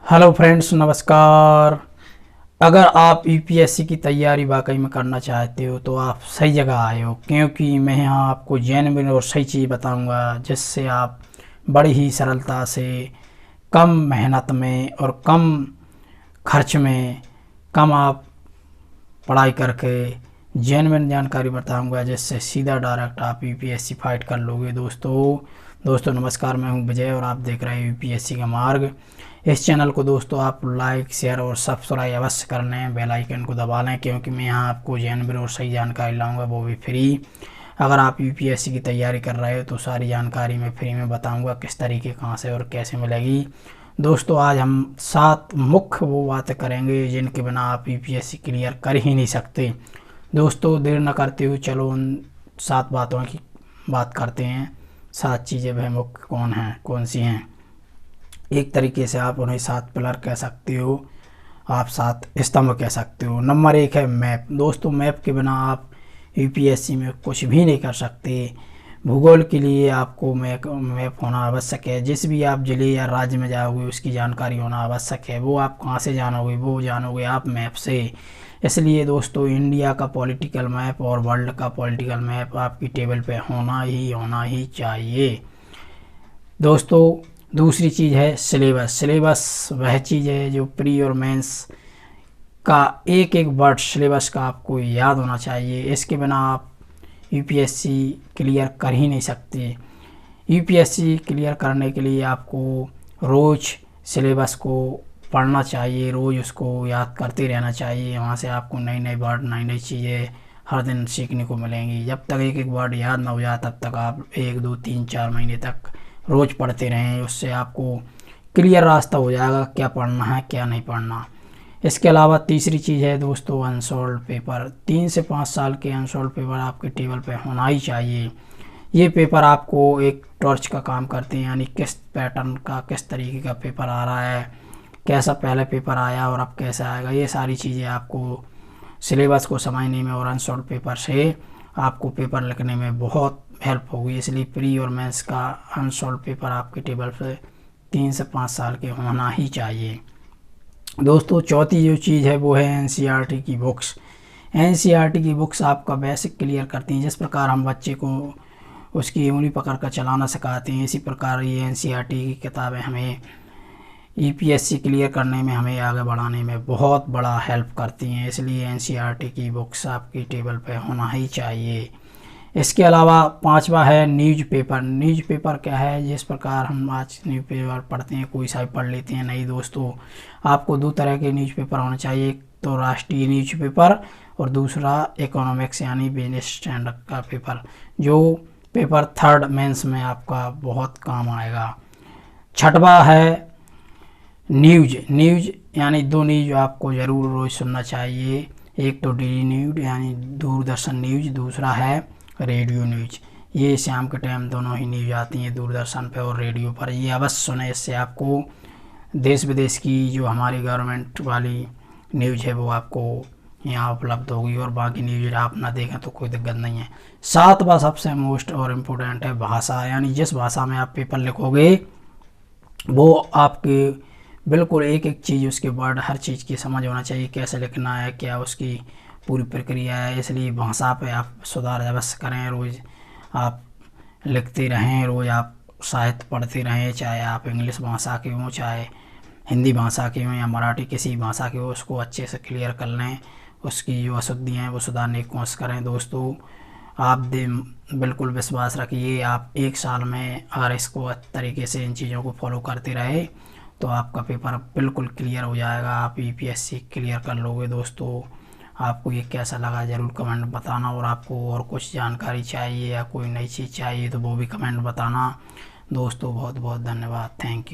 Hello friends, नमस्कार। अगर आप यूपीएससी की तैयारी वाकई में करना चाहते हो तो आप सही जगह आए हो, क्योंकि मैं यहाँ आपको जेन्युइन और सही चीज़ बताऊंगा जिससे आप बड़ी ही सरलता से कम मेहनत में और कम खर्च में कम आप पढ़ाई करके जेन्युइन जानकारी बताऊंगा जिससे सीधा डायरेक्ट आप यूपीएससी फाइट कर लोगे। दोस्तों नमस्कार, मैं हूं विजय और आप देख रहे हैं यूपीएससी का मार्ग। इस चैनल को दोस्तों आप लाइक, शेयर और सब्सक्राइब अवश्य कर लें, बेल आइकन को दबा लें, क्योंकि मैं यहाँ आपको जेन्युइन और सही जानकारी लाऊंगा, वो भी फ्री। अगर आप यूपीएससी की तैयारी कर रहे हो तो सारी जानकारी मैं फ्री में बताऊंगा, किस तरीके कहाँ से और कैसे मिलेगी। दोस्तों आज हम 7 मुख्य वो बातें करेंगे जिनके बिना आप यूपीएससी क्लियर कर ही नहीं सकते। दोस्तों देर न करते हुए चलो उन 7 बातों की बात करते हैं। 7 चीज़ें वह मुख्य कौन सी हैं। एक तरीके से आप उन्हें 7 पिलर कह सकते हो, आप 7 स्तंभ कह सकते हो। नंबर 1 है मैप। दोस्तों मैप के बिना आप यूपीएससी में कुछ भी नहीं कर सकते। भूगोल के लिए आपको मैप होना आवश्यक है। जिस भी आप जिले या राज्य में जाओगे उसकी जानकारी होना आवश्यक है। वो आप कहाँ से जानोगे, वो जानोगे आप मैप से। इसलिए दोस्तों इंडिया का पॉलिटिकल मैप और वर्ल्ड का पॉलिटिकल मैप आपकी टेबल पे होना ही चाहिए। दोस्तों दूसरी चीज़ है सिलेबस। सिलेबस वह चीज़ है जो प्री और मेंस का एक एक वर्ड सिलेबस का आपको याद होना चाहिए। इसके बिना आप यूपीएससी क्लियर कर ही नहीं सकते। यूपीएससी क्लियर करने के लिए आपको रोज़ सिलेबस को पढ़ना चाहिए, रोज़ उसको याद करते रहना चाहिए। वहाँ से आपको नई नई वर्ड, नई नई चीज़ें हर दिन सीखने को मिलेंगी। जब तक एक एक वर्ड याद ना हो जाए तब तक आप 1, 2, 3, 4 महीने तक रोज़ पढ़ते रहें। उससे आपको क्लियर रास्ता हो जाएगा क्या पढ़ना है क्या नहीं पढ़ना। इसके अलावा तीसरी चीज़ है दोस्तों अनसॉल्व पेपर। 3 से 5 साल के अनसॉल्व पेपर आपके टेबल पे होना ही चाहिए। ये पेपर आपको एक टॉर्च का काम करते हैं, यानी किस पैटर्न का, किस तरीके का पेपर आ रहा है, कैसा पहले पेपर आया और अब कैसा आएगा। ये सारी चीज़ें आपको सिलेबस को समझने में और अनसॉल्व पेपर से आपको पेपर लिखने में बहुत हेल्प होगी। इसलिए प्री और मेंस का अनसॉल्व पेपर आपके टेबल पे 3 से 5 साल के होना ही चाहिए। दोस्तों चौथी जो चीज़ है वो है एनसीईआरटी की बुक्स। एनसीईआरटी की बुक्स आपका बेसिक क्लियर करती हैं। जिस प्रकार हम बच्चे को उसकी उंगली पकड़ कर चलाना सिखाते हैं, इसी प्रकार ये एनसीईआरटी की किताबें हमें यूपीएससी क्लियर करने में, हमें आगे बढ़ाने में बहुत बड़ा हेल्प करती हैं। इसलिए एनसीईआरटी की बुक्स आपकी टेबल पे होना ही चाहिए। इसके अलावा 5वां है न्यूज़पेपर। न्यूज़पेपर क्या है, जिस प्रकार हम आज न्यूज़पेपर पढ़ते हैं, कोई सा भी पढ़ लेते हैं। नहीं दोस्तों, आपको 2 तरह के न्यूज़पेपर होने चाहिए। एक तो राष्ट्रीय न्यूज़पेपर और दूसरा इकोनॉमिक्स यानी बिजनेस स्टैंडर्ड का पेपर, जो पेपर 3rd मेंस में आपका बहुत काम आएगा। 6वां है न्यूज़। न्यूज़ यानी 2 न्यूज़ आपको ज़रूर रोज़ सुनना चाहिए। एक तो डीडी न्यूज़ यानी दूरदर्शन न्यूज़, दूसरा है रेडियो न्यूज़। ये शाम के टाइम दोनों ही न्यूज़ आती हैं दूरदर्शन पर और रेडियो पर। ये अवश्य सुने, इससे आपको देश विदेश की जो हमारी गवर्नमेंट वाली न्यूज़ है वो आपको यहाँ उपलब्ध होगी, और बाकी न्यूज़ आप ना देखें तो कोई दिक्कत नहीं है। 7वां सबसे मोस्ट और इम्पोर्टेंट है भाषा, यानी जिस भाषा में आप पेपर लिखोगे वो आपके बिल्कुल एक एक चीज़, उसके वर्ड, हर चीज़ की समझ होना चाहिए, कैसे लिखना है, क्या उसकी पूरी प्रक्रिया है। इसलिए भाषा पे आप सुधार अवश्य करें। रोज़ आप लिखते रहें, रोज़ आप साहित्य पढ़ते रहें, चाहे आप इंग्लिश भाषा के हों, चाहे हिंदी भाषा के हों या मराठी किसी भाषा के हो, उसको अच्छे से क्लियर कर लें। उसकी जो अशुद्धियाँ हैं वो सुधारने की कोशिश करें। दोस्तों आप बिल्कुल विश्वास रखिए, आप 1 साल में अगर इसको अच्छे तरीके से इन चीज़ों को फॉलो करते रहे तो आपका पेपर बिल्कुल क्लियर हो जाएगा, आप यूपीएससी क्लियर कर लोगे। दोस्तों आपको ये कैसा लगा ज़रूर कमेंट में बताना, और आपको और कुछ जानकारी चाहिए या कोई नई चीज़ चाहिए तो वो भी कमेंट बताना। दोस्तों बहुत बहुत धन्यवाद, थैंक यू।